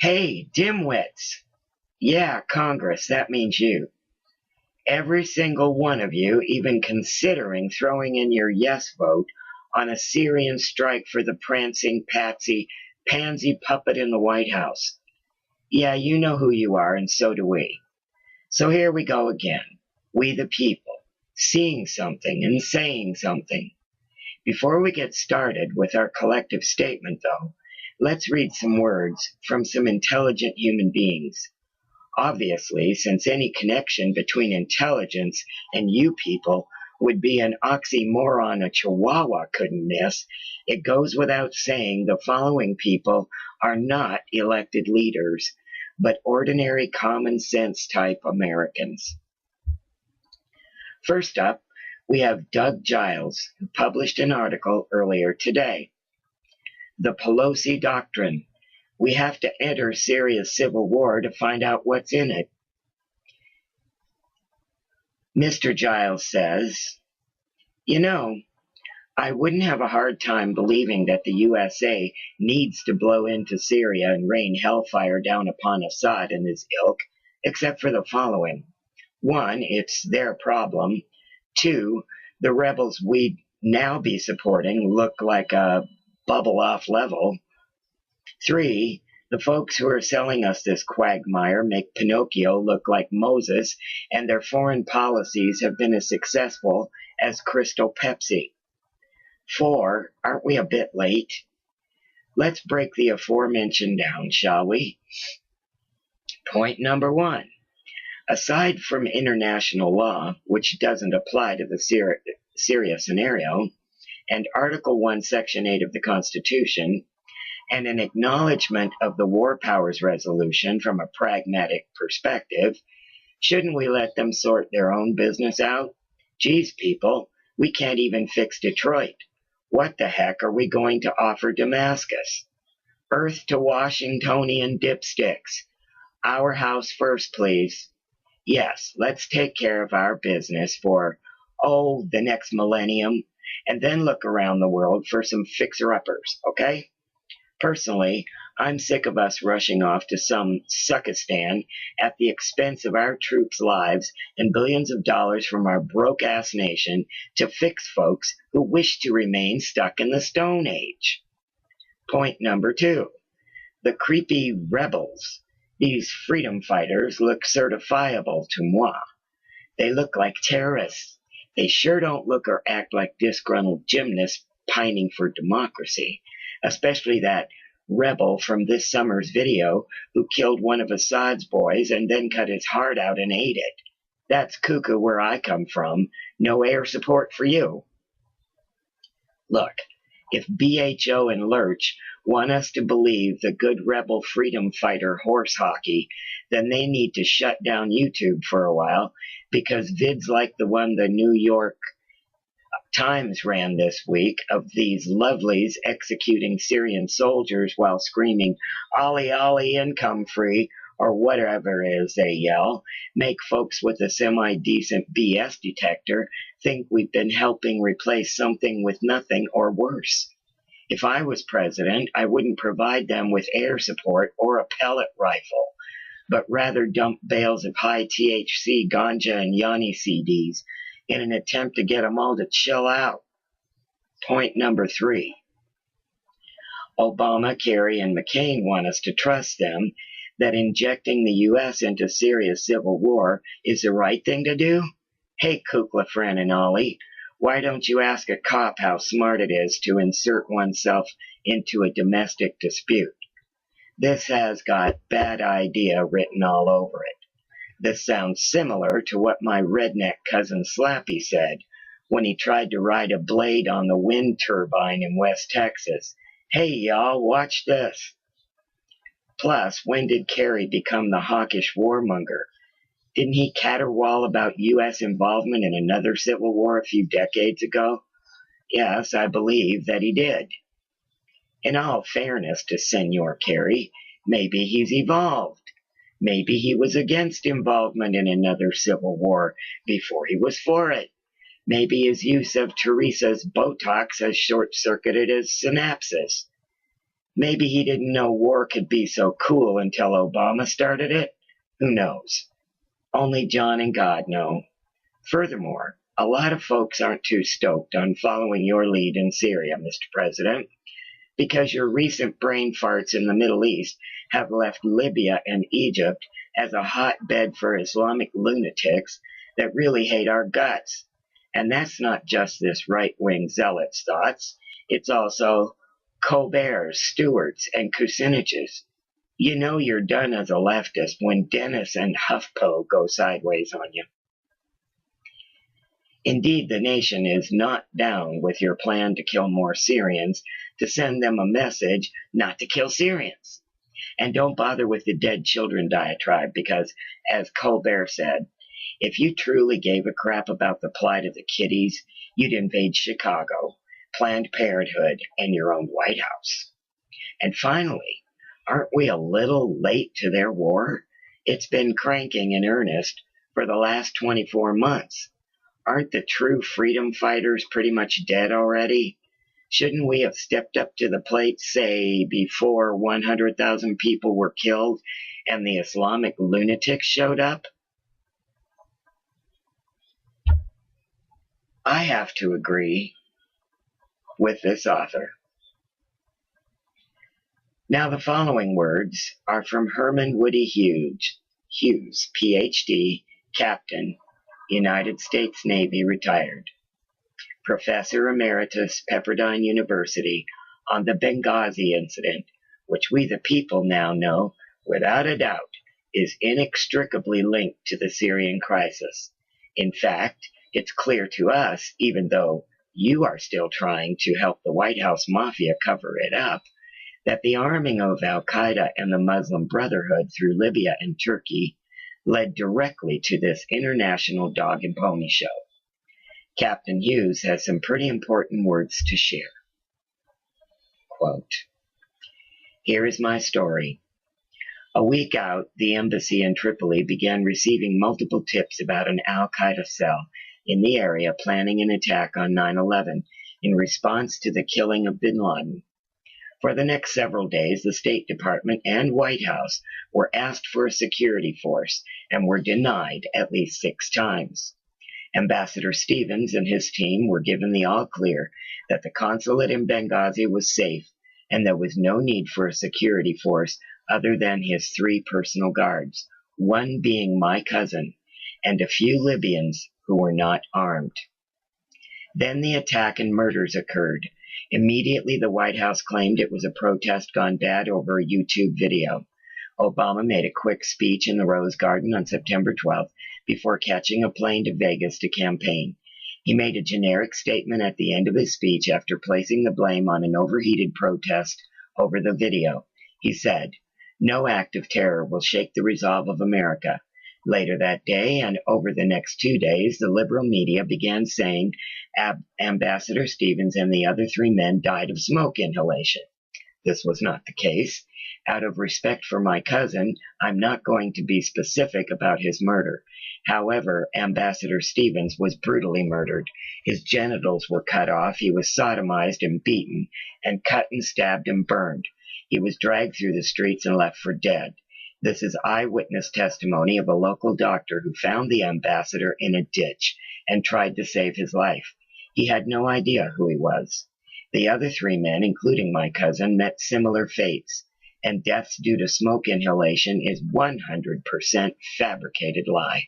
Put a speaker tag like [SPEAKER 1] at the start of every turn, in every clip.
[SPEAKER 1] Hey, Dimwits! Yeah, Congress, that means you. Every single one of you even considering throwing in your yes vote on a Syrian strike for the prancing patsy pansy puppet in the White House. Yeah, you know who you are, and so do we. So here we go again. We the people, seeing something and saying something. Before we get started with our collective statement, though, let's read some words from some intelligent human beings. Obviously, since any connection between intelligence and you people would be an oxymoron a chihuahua couldn't miss, it goes without saying the following people are not elected leaders, but ordinary common sense type Americans. First up, we have Doug Giles, who published an article earlier today. The Pelosi Doctrine. We have to enter Syria's civil war to find out what's in it. Mr. Giles says, you know, I wouldn't have a hard time believing that the USA needs to blow into Syria and rain hellfire down upon Assad and his ilk, except for the following. One, it's their problem. Two, the rebels we'd now be supporting look like a bubble off level. Three, the folks who are selling us this quagmire make Pinocchio look like Moses, and their foreign policies have been as successful as Crystal Pepsi. Four, aren't we a bit late? Let's break the aforementioned down, shall we? Point number one. Aside from international law, which doesn't apply to the Syria scenario, and Article 1, Section 8 of the Constitution, and an acknowledgement of the War Powers Resolution from a pragmatic perspective, shouldn't we let them sort their own business out? Geez, people, we can't even fix Detroit. What the heck are we going to offer Damascus? Earth to Washingtonian dipsticks. Our house first, please. Yes, let's take care of our business for, the next millennium, and then look around the world for some fixer-uppers, okay? Personally, I'm sick of us rushing off to some suckistan at the expense of our troops' lives and billions of dollars from our broke-ass nation to fix folks who wish to remain stuck in the Stone Age. Point number two, the creepy rebels. These freedom fighters look certifiable to moi. They look like terrorists. They sure don't look or act like disgruntled gymnasts pining for democracy, especially that rebel from this summer's video who killed one of Assad's boys and then cut his heart out and ate it. That's cuckoo where I come from. No air support for you. Look, if BHO and Lurch want us to believe the good rebel freedom fighter horse hockey, then they need to shut down YouTube for a while, because vids like the one the New York Times ran this week of these lovelies executing Syrian soldiers while screaming, "Ollie, Ollie, income free," or whatever it is they yell, make folks with a semi-decent BS detector think we've been helping replace something with nothing or worse. If I was president, I wouldn't provide them with air support or a pellet rifle, but rather dump bales of high THC ganja and Yanni CDs in an attempt to get them all to chill out. Point number three. Obama, Kerry, and McCain want us to trust them that injecting the U.S. into Syria's civil war is the right thing to do? Hey, Kukla, Fran, and Ollie, why don't you ask a cop how smart it is to insert oneself into a domestic dispute? This has got bad idea written all over it. This sounds similar to what my redneck cousin Slappy said when he tried to ride a blade on the wind turbine in West Texas. Hey, y'all, watch this. Plus, when did Kerry become the hawkish warmonger? Didn't he caterwaul about U.S. involvement in another civil war a few decades ago? Yes, I believe that he did. In all fairness to Senor Kerry, maybe he's evolved. Maybe he was against involvement in another civil war before he was for it. Maybe his use of Teresa's Botox has short-circuited his synapses. Maybe he didn't know war could be so cool until Obama started it. Who knows? Only John and God know. Furthermore, a lot of folks aren't too stoked on following your lead in Syria, Mr. President, because your recent brain farts in the Middle East have left Libya and Egypt as a hotbed for Islamic lunatics that really hate our guts. And that's not just this right-wing zealot's thoughts. It's also Colbert's, Stewart's, and Kucinich's. You know you're done as a leftist when Dennis and HuffPo go sideways on you. Indeed, the nation is not down with your plan to kill more Syrians, to send them a message not to kill Syrians. And don't bother with the dead children diatribe because, as Colbert said, if you truly gave a crap about the plight of the kiddies, you'd invade Chicago, Planned Parenthood, and your own White House. And finally, aren't we a little late to their war? It's been cranking in earnest for the last 24 months. Aren't the true freedom fighters pretty much dead already? Shouldn't we have stepped up to the plate, say, before 100,000 people were killed and the Islamic lunatics showed up? I have to agree with this author. Now the following words are from Herman Woody Hughes, Ph.D., Captain, United States Navy, retired, Professor Emeritus, Pepperdine University, on the Benghazi incident, which we the people now know, without a doubt, is inextricably linked to the Syrian crisis. In fact, it's clear to us, even though you are still trying to help the White House mafia cover it up, that the arming of al-Qaeda and the Muslim Brotherhood through Libya and Turkey led directly to this international dog and pony show. Captain Hughes has some pretty important words to share. Quote, "Here is my story. A week out, the embassy in Tripoli began receiving multiple tips about an al-Qaeda cell in the area planning an attack on 9/11 in response to the killing of bin Laden. For the next several days, the State Department and White House were asked for a security force and were denied at least 6 times. Ambassador Stevens and his team were given the all-clear that the consulate in Benghazi was safe and there was no need for a security force other than his 3 personal guards, one being my cousin, and a few Libyans who were not armed. Then the attack and murders occurred. Immediately, the White House claimed it was a protest gone bad over a YouTube video. Obama made a quick speech in the Rose Garden on September 12th before catching a plane to Vegas to campaign. He made a generic statement at the end of his speech after placing the blame on an overheated protest over the video. He said, 'No act of terror will shake the resolve of America.' Later that day and over the next 2 days, the liberal media began saying Ambassador Stevens and the other 3 men died of smoke inhalation. This was not the case. Out of respect for my cousin, I'm not going to be specific about his murder. However, Ambassador Stevens was brutally murdered. His genitals were cut off, he was sodomized and beaten, and cut and stabbed and burned. He was dragged through the streets and left for dead. This is eyewitness testimony of a local doctor who found the ambassador in a ditch and tried to save his life. He had no idea who he was. The other 3 men, including my cousin, met similar fates, and deaths due to smoke inhalation is 100% fabricated lie.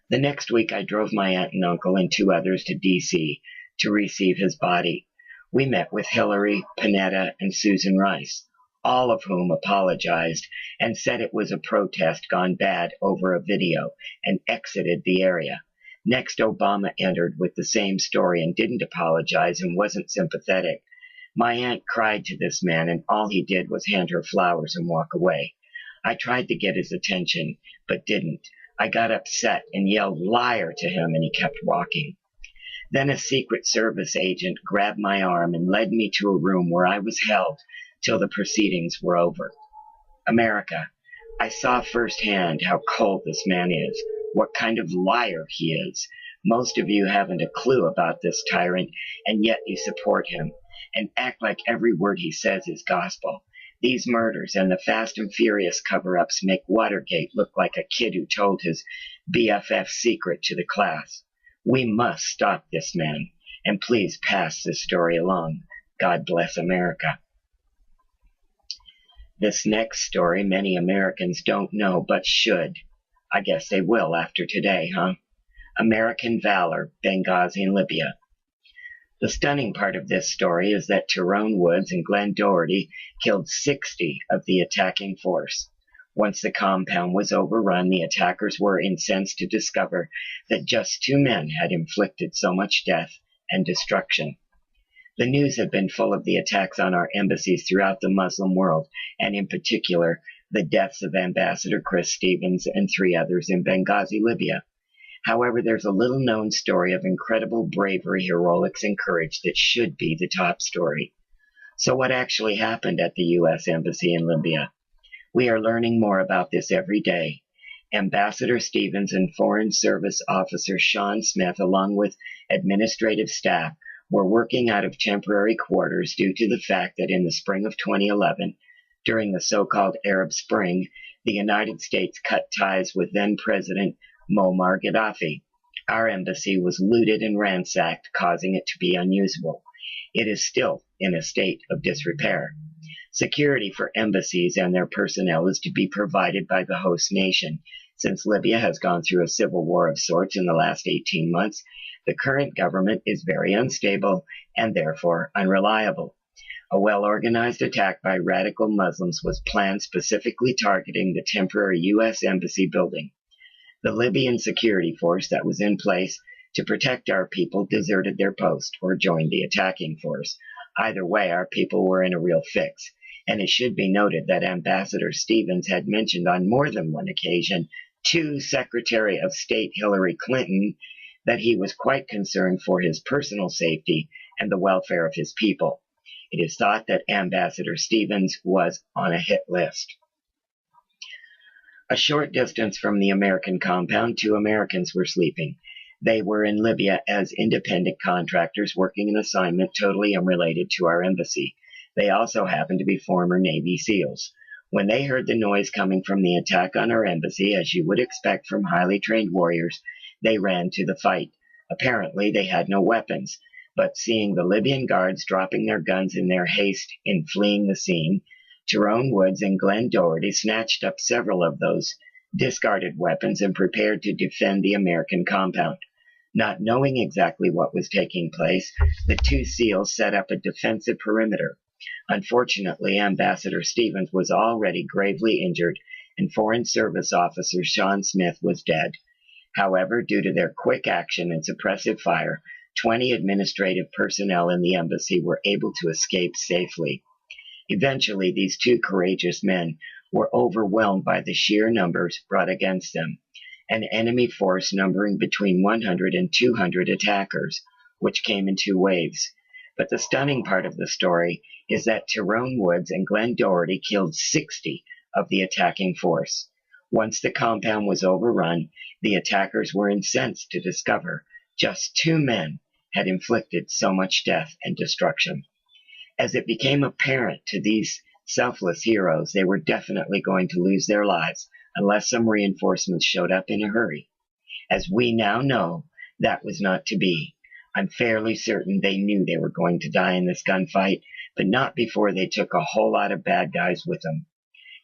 [SPEAKER 1] The next week, I drove my aunt and uncle and 2 others to D.C. to receive his body. We met with Hillary, Panetta, and Susan Rice, all of whom apologized and said it was a protest gone bad over a video and exited the area. Next, Obama entered with the same story and didn't apologize and wasn't sympathetic. My aunt cried to this man, and all he did was hand her flowers and walk away. I tried to get his attention, but didn't. I got upset and yelled liar to him, and he kept walking. Then a Secret Service agent grabbed my arm and led me to a room where I was held till the proceedings were over. America, I saw firsthand how cold this man is, what kind of liar he is. Most of you haven't a clue about this tyrant, and yet you support him. and act like every word he says is gospel. These murders and the Fast and Furious cover-ups make Watergate look like a kid who told his BFF's secret to the class. We must stop this man, and please pass this story along. God bless America. This next story many Americans don't know but should. I guess they will after today, huh? American Valor, Benghazi, Libya. The stunning part of this story is that Tyrone Woods and Glenn Doherty killed 60 of the attacking force. Once the compound was overrun, the attackers were incensed to discover that just 2 men had inflicted so much death and destruction. The news had been full of the attacks on our embassies throughout the Muslim world, and in particular, the deaths of Ambassador Chris Stevens and 3 others in Benghazi, Libya. However, there's a little-known story of incredible bravery, heroics, and courage that should be the top story. So what actually happened at the U.S. Embassy in Libya? We are learning more about this every day. Ambassador Stevens and Foreign Service Officer Sean Smith, along with administrative staff, were working out of temporary quarters due to the fact that in the spring of 2011, during the so-called Arab Spring, the United States cut ties with then-President Muammar Gaddafi. Our embassy was looted and ransacked, causing it to be unusable. It is still in a state of disrepair. Security for embassies and their personnel is to be provided by the host nation. Since Libya has gone through a civil war of sorts in the last 18 months, the current government is very unstable and therefore unreliable. A well-organized attack by radical Muslims was planned specifically targeting the temporary U.S. Embassy building. The Libyan security force that was in place to protect our people deserted their post or joined the attacking force. Either way, our people were in a real fix. And it should be noted that Ambassador Stevens had mentioned on more than one occasion to Secretary of State Hillary Clinton that he was quite concerned for his personal safety and the welfare of his people. It is thought that Ambassador Stevens was on a hit list. A short distance from the American compound, 2 Americans were sleeping. They were in Libya as independent contractors working an assignment totally unrelated to our embassy. They also happened to be former Navy SEALs. When they heard the noise coming from the attack on our embassy, as you would expect from highly trained warriors, they ran to the fight. Apparently, they had no weapons, but seeing the Libyan guards dropping their guns in their haste in fleeing the scene, Tyrone Woods and Glenn Doherty snatched up several of those discarded weapons and prepared to defend the American compound. Not knowing exactly what was taking place, the 2 SEALs set up a defensive perimeter. Unfortunately, Ambassador Stevens was already gravely injured, and Foreign Service Officer Sean Smith was dead. However, due to their quick action and suppressive fire, 20 administrative personnel in the embassy were able to escape safely. Eventually, these 2 courageous men were overwhelmed by the sheer numbers brought against them, an enemy force numbering between 100 and 200 attackers, which came in 2 waves. But the stunning part of the story is that Tyrone Woods and Glenn Doherty killed 60 of the attacking force. Once the compound was overrun, the attackers were incensed to discover just 2 men had inflicted so much death and destruction. As it became apparent to these selfless heroes, they were definitely going to lose their lives unless some reinforcements showed up in a hurry. As we now know, that was not to be. I'm fairly certain they knew they were going to die in this gunfight, but not before they took a whole lot of bad guys with them.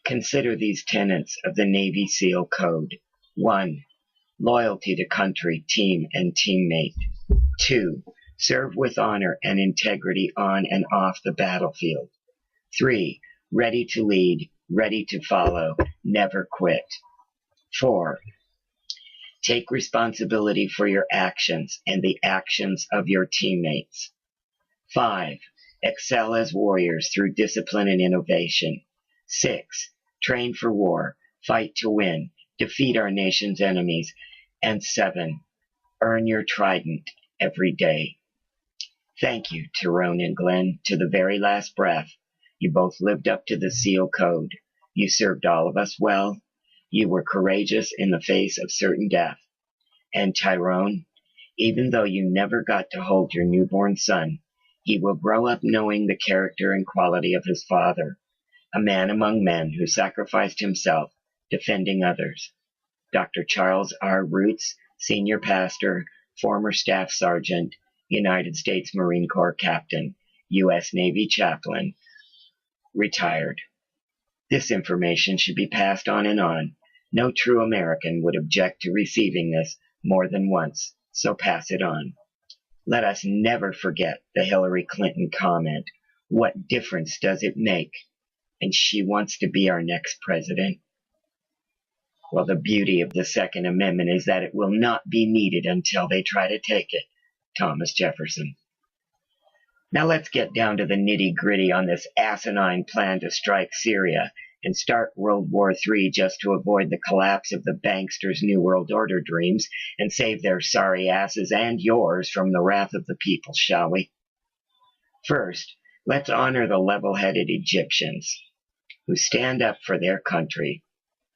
[SPEAKER 1] Consider these tenets of the Navy SEAL Code. 1. Loyalty to country, team, and teammate. 2. Serve with honor and integrity on and off the battlefield. 3. Ready to lead, ready to follow, never quit. 4. Take responsibility for your actions and the actions of your teammates. 5. Excel as warriors through discipline and innovation. 6. Train for war, fight to win, defeat our nation's enemies. And 7. Earn your trident every day. Thank you, Tyrone and Glenn, to the very last breath. You both lived up to the SEAL Code. You served all of us well. You were courageous in the face of certain death. And Tyrone, even though you never got to hold your newborn son, He will grow up knowing the character and quality of his father, a man among men who sacrificed himself defending others. Dr. Charles R. Roots, senior pastor, former staff sergeant, United States Marine Corps captain, U.S. Navy chaplain, retired. This information should be passed on and on. No true American would object to receiving this more than once, so pass it on. Let us never forget the Hillary Clinton comment, "What difference does it make?" And she wants to be our next president. Well, the beauty of the Second Amendment is that it will not be needed until they try to take it. Thomas Jefferson. Now let's get down to the nitty-gritty on this asinine plan to strike Syria and start World War III just to avoid the collapse of the banksters' New World Order dreams and save their sorry asses and yours from the wrath of the people, shall we? First, let's honor the level-headed Egyptians who stand up for their country,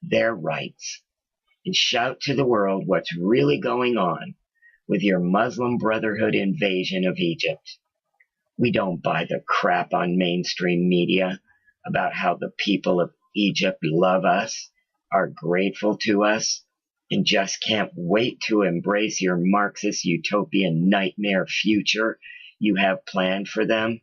[SPEAKER 1] their rights, and shout to the world what's really going on with your Muslim Brotherhood invasion of Egypt. We don't buy the crap on mainstream media about how the people of Egypt love us, are grateful to us, and just can't wait to embrace your Marxist utopian nightmare future you have planned for them.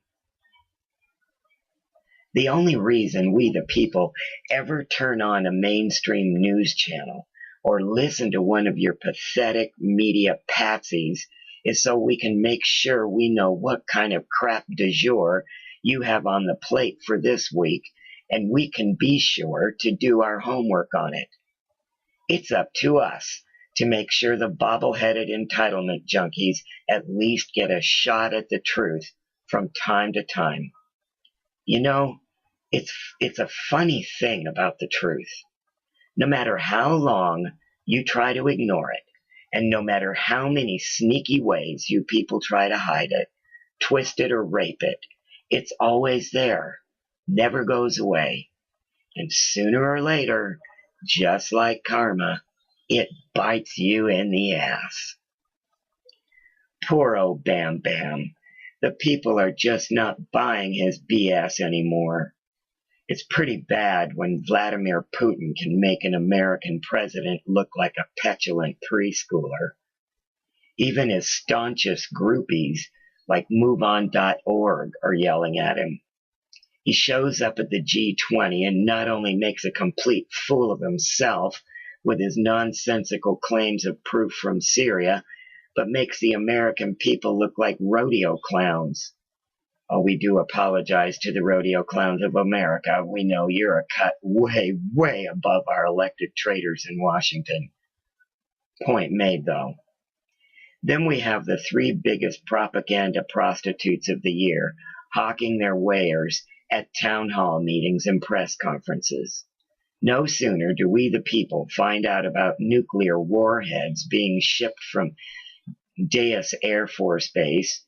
[SPEAKER 1] The only reason we, the people, ever turn on a mainstream news channel or listen to one of your pathetic media patsies is so we can make sure we know what kind of crap du jour you have on the plate for this week, and we can be sure to do our homework on it. It's up to us to make sure the bobble-headed entitlement junkies at least get a shot at the truth from time to time. You know, it's a funny thing about the truth. No matter how long you try to ignore it, and no matter how many sneaky ways you people try to hide it, twist it, or rape it, it's always there, never goes away. And sooner or later, just like karma, it bites you in the ass. Poor old Bam Bam. The people are just not buying his BS anymore. It's pretty bad when Vladimir Putin can make an American president look like a petulant preschooler. Even his staunchest groupies, like MoveOn.org, are yelling at him. He shows up at the G20 and not only makes a complete fool of himself with his nonsensical claims of proof from Syria, but makes the American people look like rodeo clowns. Oh, we do apologize to the rodeo clowns of America. We know you're a cut way, way above our elected traitors in Washington. Point made, though. Then we have the three biggest propaganda prostitutes of the year, hawking their wares at town hall meetings and press conferences. No sooner do we, the people, find out about nuclear warheads being shipped from Deas Air Force Base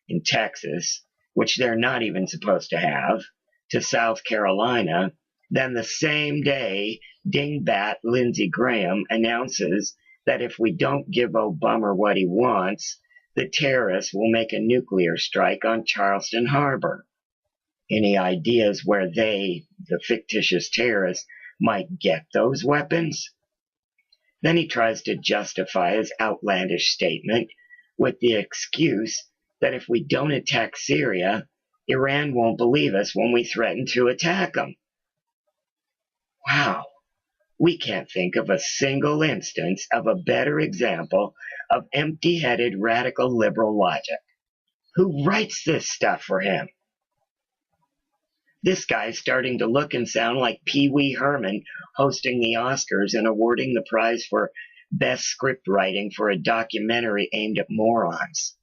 [SPEAKER 1] in Texas, which they're not even supposed to have, to South Carolina, then the same day, dingbat Lindsey Graham announces that if we don't give Obama what he wants, the terrorists will make a nuclear strike on Charleston Harbor. Any ideas where they, the fictitious terrorists, might get those weapons? Then he tries to justify his outlandish statement with the excuse that if we don't attack Syria, Iran won't believe us when we threaten to attack them. Wow, we can't think of a single instance of a better example of empty-headed radical liberal logic. Who writes this stuff for him? This guy's starting to look and sound like Pee Wee Herman hosting the Oscars and awarding the prize for best script writing for a documentary aimed at morons.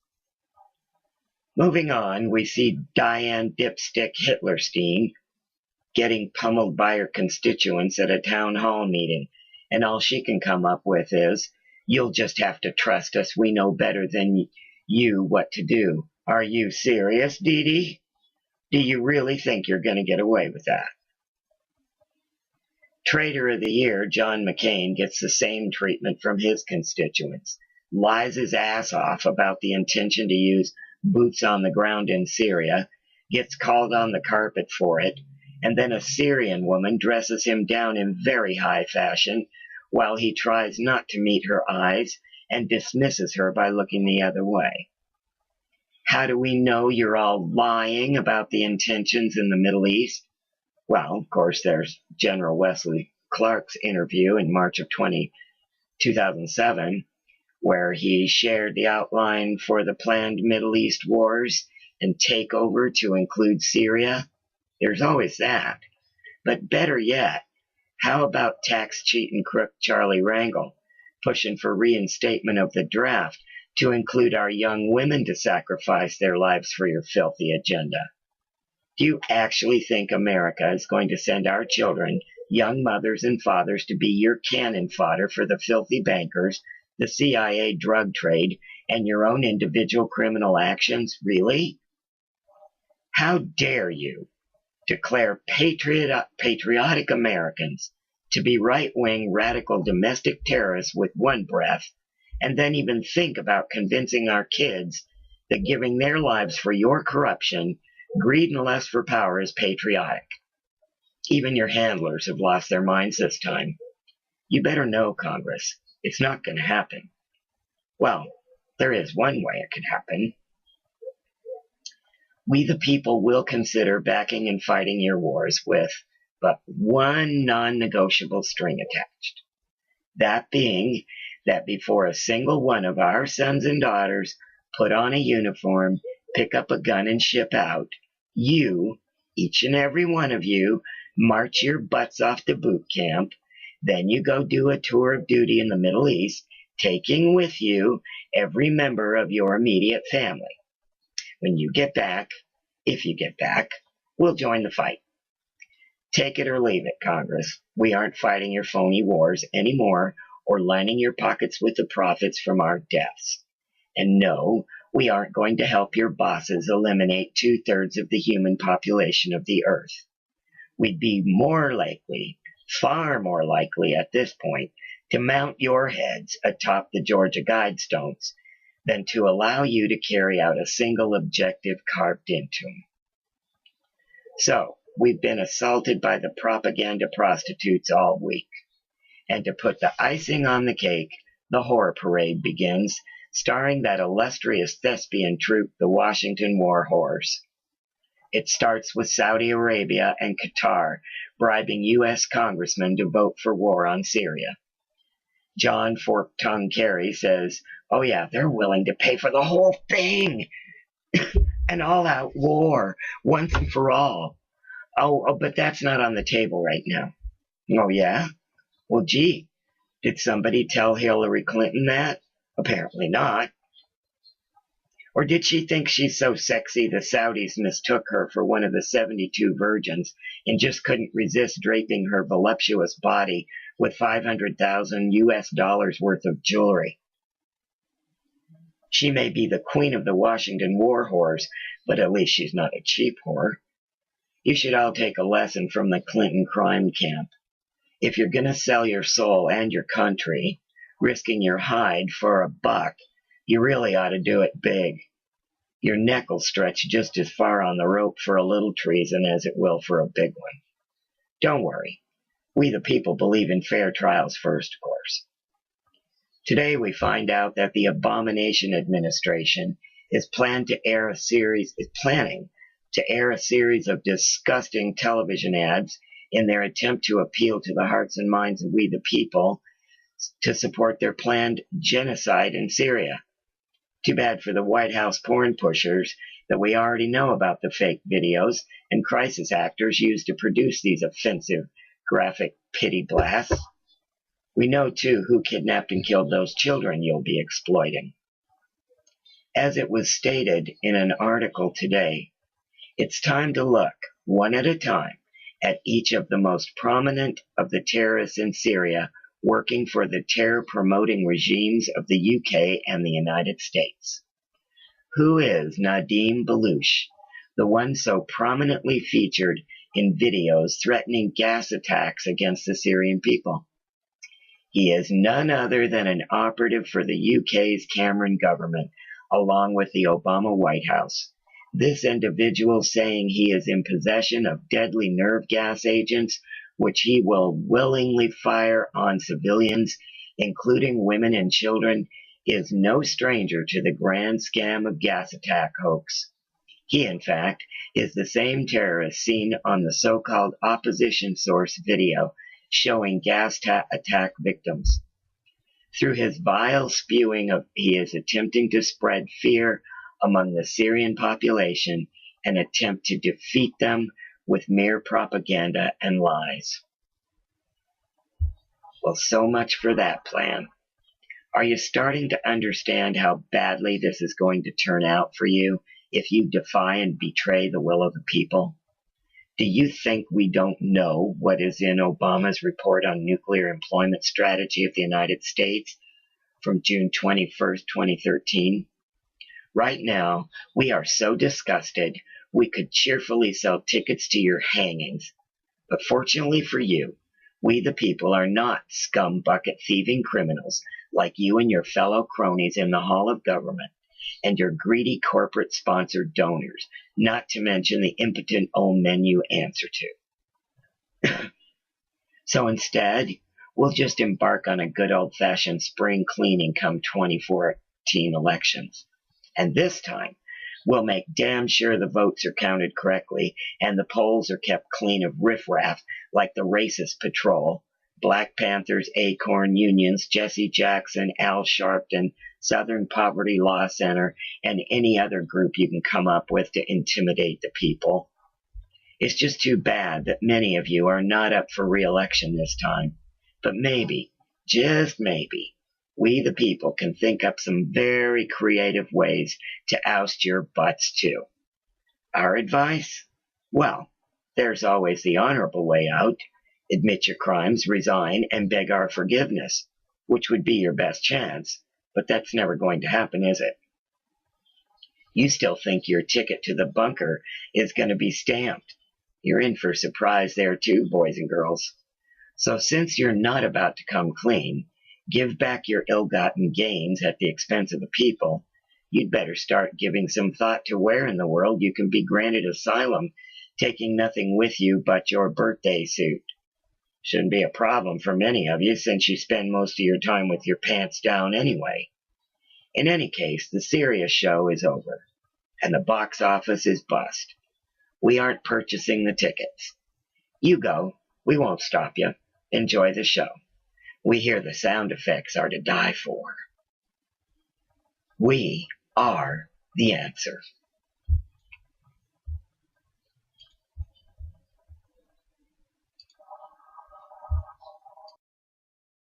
[SPEAKER 1] Moving on, we see Diane Dipstick Hitlerstein getting pummeled by her constituents at a town hall meeting, and all she can come up with is, "You'll just have to trust us. We know better than you what to do." Are you serious, Dee Dee? Do you really think you're going to get away with that? Traitor of the Year, John McCain, gets the same treatment from his constituents, lies his ass off about the intention to use boots on the ground in Syria, gets called on the carpet for it, and then a Syrian woman dresses him down in very high fashion while he tries not to meet her eyes and dismisses her by looking the other way. How do we know you're all lying about the intentions in the Middle East? Well, of course, there's General Wesley Clark's interview in March of 2007, where he shared the outline for the planned Middle East wars and takeover to include Syria. There's always that. But better yet, how about tax cheat and crook Charlie Rangel pushing for reinstatement of the draft to include our young women to sacrifice their lives for your filthy agenda? Do you actually think America is going to send our children, young mothers and fathers, to be your cannon fodder for the filthy bankers, the CIA drug trade, and your own individual criminal actions? Really? How dare you declare patriotic Americans to be right-wing radical domestic terrorists with one breath, and then even think about convincing our kids that giving their lives for your corruption, greed, and lust for power is patriotic? Even your handlers have lost their minds this time. You better know, Congress, it's not going to happen. Well, there is one way it could happen. We the people will consider backing and fighting your wars with but one non-negotiable string attached. That being that before a single one of our sons and daughters put on a uniform, pick up a gun, and ship out, you, each and every one of you, march your butts off to boot camp. Then you go do a tour of duty in the Middle East, taking with you every member of your immediate family. When you get back, if you get back, we'll join the fight. Take it or leave it, Congress. We aren't fighting your phony wars anymore or lining your pockets with the profits from our deaths. And no, we aren't going to help your bosses eliminate 2/3 of the human population of the earth. We'd be more likely, far more likely at this point, to mount your heads atop the Georgia Guidestones than to allow you to carry out a single objective carved into them. So, we've been assaulted by the propaganda prostitutes all week. And to put the icing on the cake, the horror parade begins, starring that illustrious thespian troupe, the Washington War Horrors. It starts with Saudi Arabia and Qatar bribing U.S. congressmen to vote for war on Syria. John Fork-Tongue Kerry says, oh yeah, they're willing to pay for the whole thing. An all-out war, once and for all. Oh, but that's not on the table right now. Oh yeah? Well, gee, did somebody tell Hillary Clinton that? Apparently not. Or did she think she's so sexy the Saudis mistook her for one of the 72 virgins and just couldn't resist draping her voluptuous body with $500,000 worth of jewelry? She may be the queen of the Washington War Whores, but at least she's not a cheap whore. You should all take a lesson from the Clinton crime camp. If you're going to sell your soul and your country, risking your hide for $1, you really ought to do it big. Your neck will stretch just as far on the rope for a little treason as it will for a big one. Don't worry. We the people believe in fair trials first, of course. Today we find out that the Abomination Administration is planning to air a series of disgusting television ads in their attempt to appeal to the hearts and minds of we the people to support their planned genocide in Syria. Too bad for the White House porn pushers that we already know about the fake videos and crisis actors used to produce these offensive, graphic pity blasts. We know, too, who kidnapped and killed those children you'll be exploiting. As it was stated in an article today, it's time to look, one at a time, at each of the most prominent of the terrorists in Syria working for the terror-promoting regimes of the UK and the United States. Who is Nadim Balouch, the one so prominently featured in videos threatening gas attacks against the Syrian people? He is none other than an operative for the UK's Cameron government, along with the Obama White House. This individual saying he is in possession of deadly nerve gas agents, which he will willingly fire on civilians, including women and children, is no stranger to the grand scam of gas attack hoax. He, in fact, is the same terrorist seen on the so-called opposition source video showing gas attack victims. Through his vile spewing he is attempting to spread fear among the Syrian population and attempt to defeat them with mere propaganda and lies. Well, so much for that plan. Are you starting to understand how badly this is going to turn out for you if you defy and betray the will of the people? Do you think we don't know what is in Obama's report on nuclear employment strategy of the United States from June 21st, 2013? Right now, we are so disgusted, we could cheerfully sell tickets to your hangings. But fortunately for you, we the people are not scum bucket thieving criminals like you and your fellow cronies in the hall of government and your greedy corporate sponsored donors, not to mention the impotent old men you answer to. So instead, we'll just embark on a good old-fashioned spring cleaning come 2014 elections. And this time, we'll make damn sure the votes are counted correctly and the polls are kept clean of riffraff like the Racist Patrol, Black Panthers, Acorn Unions, Jesse Jackson, Al Sharpton, Southern Poverty Law Center, and any other group you can come up with to intimidate the people. It's just too bad that many of you are not up for re-election this time. But maybe, just maybe, we the people can think up some very creative ways to oust your butts too. Our advice? Well, there's always the honorable way out. Admit your crimes, resign, and beg our forgiveness, which would be your best chance. But that's never going to happen, is it? You still think your ticket to the bunker is going to be stamped. You're in for a surprise there too, boys and girls. So since you're not about to come clean, give back your ill-gotten gains at the expense of the people, you'd better start giving some thought to where in the world you can be granted asylum, taking nothing with you but your birthday suit. Shouldn't be a problem for many of you since you spend most of your time with your pants down anyway. In any case, the serious show is over, and the box office is bust. We aren't purchasing the tickets. You go. We won't stop you. Enjoy the show. We hear the sound effects are to die for. We are the answer.